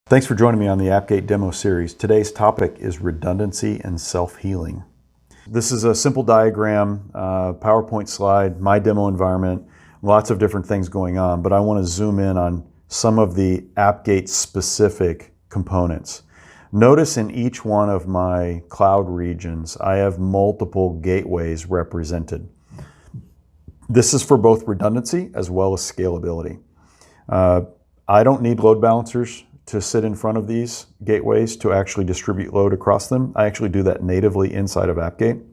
Thanks for joining me on the Appgate demo series. Today's topic is redundancy and self-healing. This is a simple diagram, PowerPoint slide, my demo environment, lots of different things going on, but I want to zoom in on some of the Appgate specific components. Notice in each one of my cloud regions, I have multiple gateways represented. This is for both redundancy as well as scalability. I don't need load balancers to sit in front of these gateways to actually distribute load across them. I actually do that natively inside of Appgate.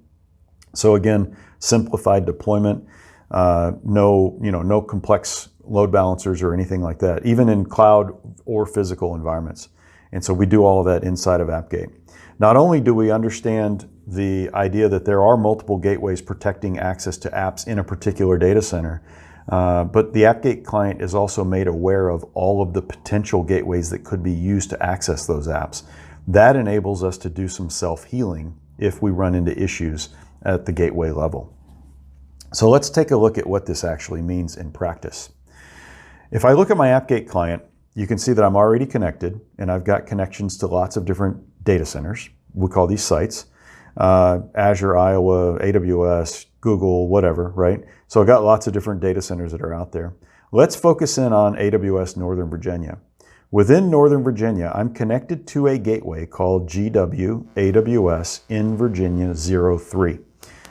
So again, simplified deployment, no complex load balancers or anything like that, even in cloud or physical environments. And so we do all of that inside of Appgate. Not only do we understand the idea that there are multiple gateways protecting access to apps in a particular data center, but the Appgate client is also made aware of all of the potential gateways that could be used to access those apps. That enables us to do some self-healing if we run into issues at the gateway level. So let's take a look at what this actually means in practice. If I look at my Appgate client, you can see that I'm already connected and I've got connections to lots of different data centers. We call these sites. Azure, Iowa, AWS, Google, whatever, right? So I've got lots of different data centers that are out there. Let's focus in on AWS Northern Virginia. Within Northern Virginia, I'm connected to a gateway called GW AWS in Virginia 03.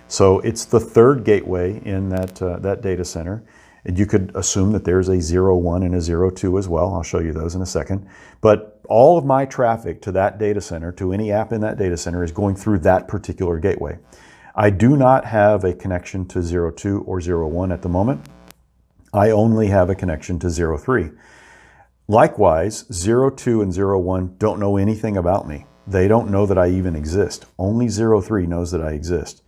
So it's the third gateway in that data center. And you could assume that there's a 01 and a 02 as well. I'll show you those in a second. But all of my traffic to that data center, to any app in that data center, is going through that particular gateway. I do not have a connection to 02 or 01 at the moment. I only have a connection to 03. Likewise, 02 and 01 don't know anything about me. They don't know that I even exist. Only 03 knows that I exist.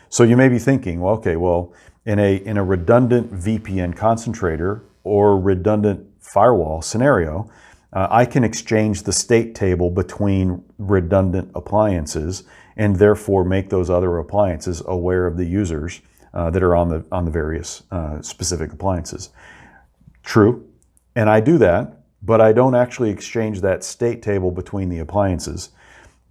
So you may be thinking, well, okay, well, in a redundant VPN concentrator or redundant firewall scenario, I can exchange the state table between redundant appliances and therefore make those other appliances aware of the users that are on the various specific appliances. True, and I do that, but I don't actually exchange that state table between the appliances.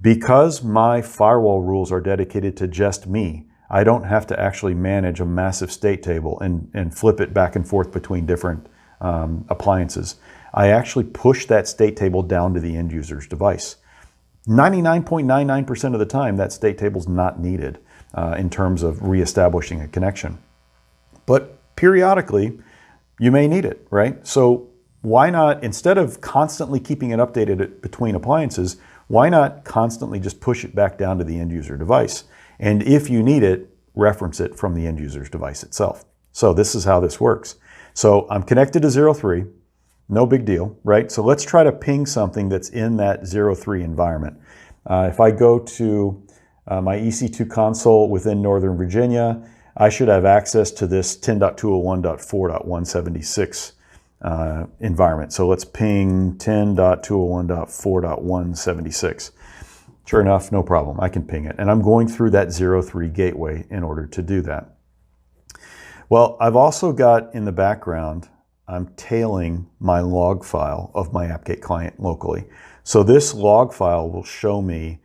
Because my firewall rules are dedicated to just me, I don't have to actually manage a massive state table and flip it back and forth between different appliances. I actually push that state table down to the end user's device. 99.99% of the time, that state table is not needed in terms of reestablishing a connection. But periodically, you may need it, right? So why not, instead of constantly keeping it updated between appliances, why not constantly just push it back down to the end user device? And if you need it, reference it from the end user's device itself. So this is how this works. So I'm connected to 03, no big deal, right? So let's try to ping something that's in that 03 environment. If I go to my EC2 console within Northern Virginia, I should have access to this 10.201.4.176 environment. So let's ping 10.201.4.176. Sure enough, no problem. I can ping it. And I'm going through that 03 gateway in order to do that. Well, I've also got in the background, I'm tailing my log file of my Appgate client locally. So this log file will show me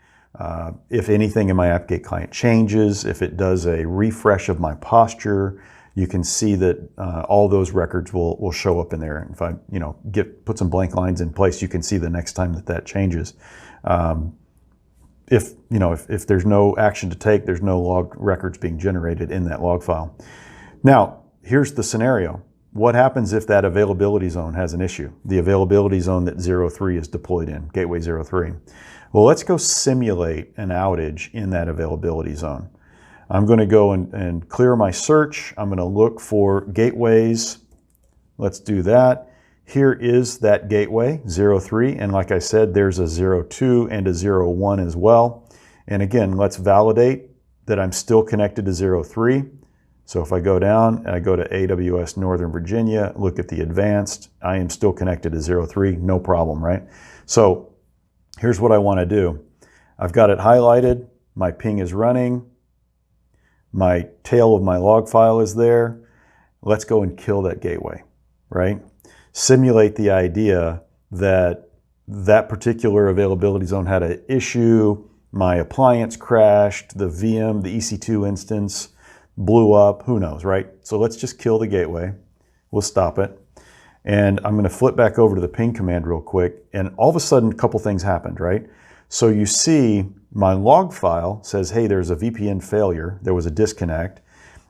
if anything in my Appgate client changes, if it does a refresh of my posture. You can see that all those records will show up in there. And if I put some blank lines in place, you can see the next time that changes. If there's no action to take, there's no log records being generated in that log file. Now, here's the scenario. What happens if that availability zone has an issue? The availability zone that 03 is deployed in, gateway 03. Well, let's go simulate an outage in that availability zone. I'm going to go and clear my search. I'm going to look for gateways. Let's do that. Here is that gateway, 03, and like I said, there's a 02 and a 01 as well. And again, let's validate that I'm still connected to 03. So if I go down and I go to AWS Northern Virginia, look at the advanced, I am still connected to 03, no problem, right? So here's what I want to do. I've got it highlighted, my ping is running, my tail of my log file is there. Let's go and kill that gateway, right? Simulate the idea that that particular availability zone had an issue, my appliance crashed, the VM, the EC2 instance blew up, who knows, right? So let's just kill the gateway. We'll stop it. And I'm going to flip back over to the ping command real quick. And all of a sudden, a couple things happened, right? So you see my log file says, hey, there's a VPN failure. There was a disconnect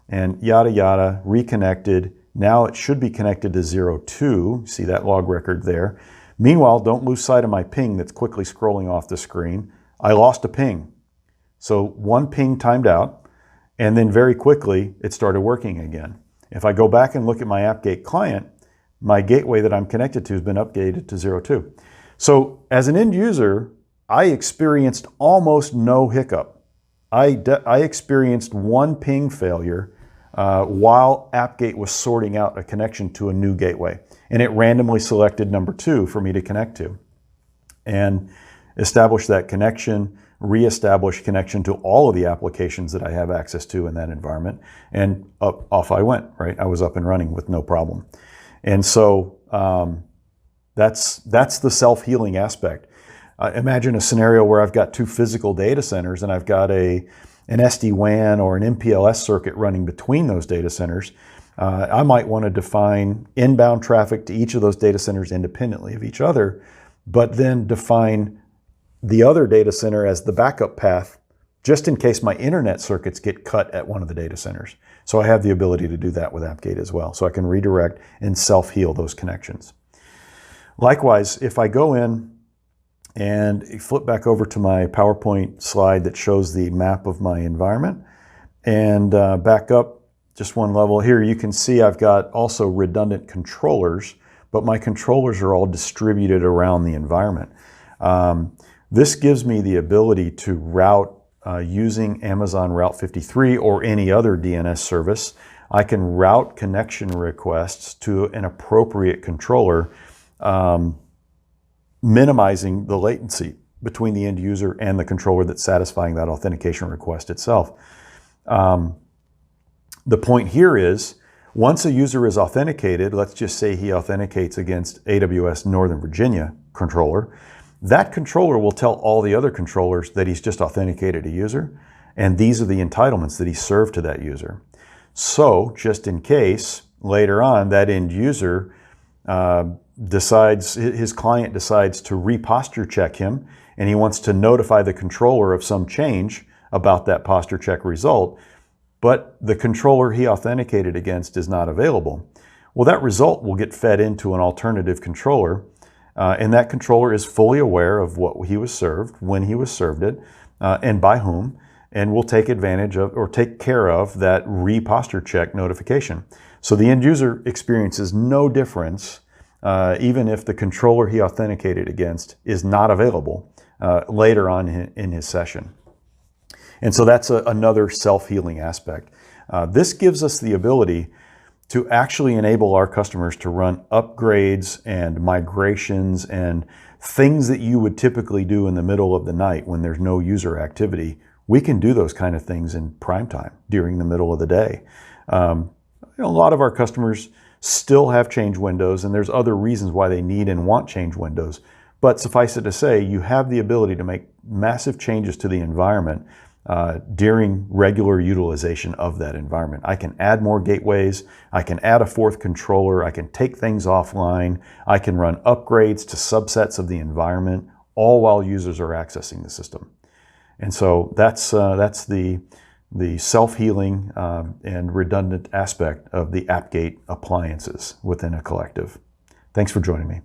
and yada, yada, reconnected. Now it should be connected to 02. See that log record there. Meanwhile, don't lose sight of my ping that's quickly scrolling off the screen. I lost a ping. So one ping timed out. And then very quickly, it started working again. If I go back and look at my Appgate client, my gateway that I'm connected to has been updated to 02. So as an end user, I experienced almost no hiccup. I experienced one ping failure while Appgate was sorting out a connection to a new gateway. And it randomly selected number 2 for me to connect to. And establish that connection, reestablish connection to all of the applications that I have access to in that environment, and off I went, right? I was up and running with no problem. And so that's the self-healing aspect. Imagine a scenario where I've got 2 physical data centers and I've got an SD-WAN or an MPLS circuit running between those data centers. I might want to define inbound traffic to each of those data centers independently of each other, but then define the other data center as the backup path, just in case my internet circuits get cut at one of the data centers. So I have the ability to do that with Appgate as well. So I can redirect and self-heal those connections. Likewise, if I go in and flip back over to my PowerPoint slide that shows the map of my environment and back up just one level here, you can see I've got also redundant controllers, but my controllers are all distributed around the environment. This gives me the ability to route using Amazon Route 53 or any other DNS service. I can route connection requests to an appropriate controller, minimizing the latency between the end user and the controller that's satisfying that authentication request itself. The point here is, once a user is authenticated, let's just say he authenticates against AWS Northern Virginia controller, that controller will tell all the other controllers that he's just authenticated a user, and these are the entitlements that he served to that user. So, just in case, later on, that end user his client decides to reposture check him, and he wants to notify the controller of some change about that posture check result, but the controller he authenticated against is not available. Well, that result will get fed into an alternative controller, and that controller is fully aware of what he was served, when he was served it, and by whom, and will take advantage of or take care of that reposture check notification. So the end user experiences no difference, even if the controller he authenticated against is not available later on in his session. And so that's another self-healing aspect. This gives us the ability to actually enable our customers to run upgrades and migrations and things that you would typically do in the middle of the night when there's no user activity. We can do those kind of things in prime time during the middle of the day. A lot of our customers still have change windows, and there's other reasons why they need and want change windows. But suffice it to say, you have the ability to make massive changes to the environment during regular utilization of that environment. I can add more gateways, I can add a 4th controller, I can take things offline, I can run upgrades to subsets of the environment, all while users are accessing the system. And so that's the self-healing and redundant aspect of the Appgate appliances within a collective. Thanks for joining me.